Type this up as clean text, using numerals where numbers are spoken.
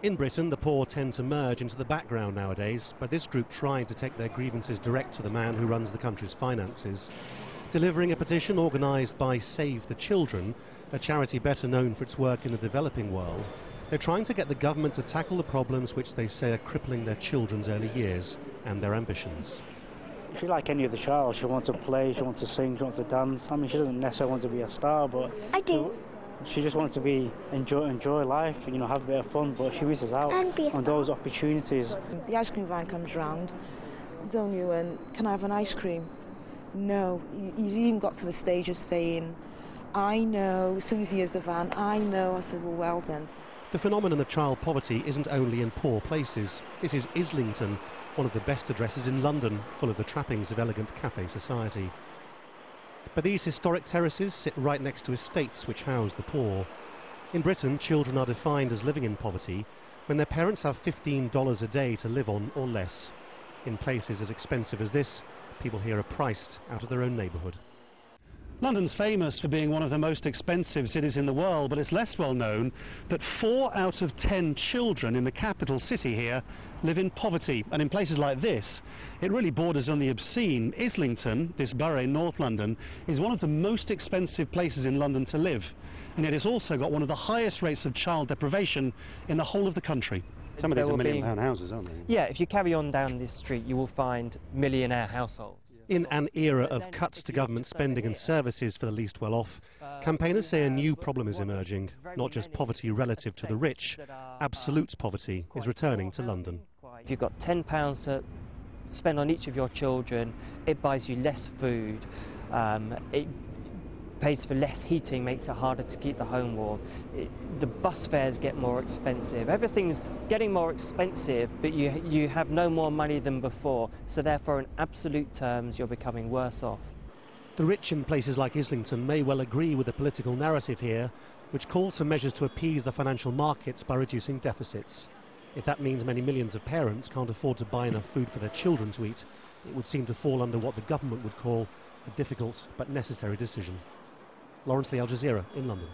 In Britain, the poor tend to merge into the background nowadays, but this group tried to take their grievances direct to the man who runs the country's finances, delivering a petition organised by Save the Children, a charity better known for its work in the developing world. They're trying to get the government to tackle the problems which they say are crippling their children's early years and their ambitions. She's like any other child. She wants to play, she wants to sing, she wants to dance. I mean, she doesn't necessarily want to be a star, but I do. She just wants to enjoy life, you know, have a bit of fun, but she misses out on those opportunities. The ice cream van comes round, don't you, and can I have an ice cream? No. You've even got to the stage of saying, I know, as soon as he hears the van, I know. I said, well done. The phenomenon of child poverty isn't only in poor places. This is Islington, one of the best addresses in London, full of the trappings of elegant cafe society. But these historic terraces sit right next to estates which house the poor. In Britain, children are defined as living in poverty when their parents have $15 a day to live on or less. In places as expensive as this, people here are priced out of their own neighbourhood. London's famous for being one of the most expensive cities in the world, but it's less well known that 4 out of 10 children in the capital city here live in poverty. And in places like this, it really borders on the obscene. Islington, this borough in North London, is one of the most expensive places in London to live. And yet it's also got one of the highest rates of child deprivation in the whole of the country. Some of these are £1 million houses, aren't they? Yeah, if you carry on down this street, you will find millionaire households. In an era of cuts to government spending and services for the least well-off, campaigners say a new problem is emerging. Not just poverty relative to the rich, absolute poverty is returning to London. If you've got £10 to spend on each of your children, it buys you less food, it pays for less heating, makes it harder to keep the home warm. The bus fares get more expensive. Everything's getting more expensive, but you have no more money than before. So therefore, in absolute terms, you're becoming worse off. The rich in places like Islington may well agree with the political narrative here, which calls for measures to appease the financial markets by reducing deficits. If that means many millions of parents can't afford to buy enough food for their children to eat, it would seem to fall under what the government would call a difficult but necessary decision. Laurence Lee, Al Jazeera in London.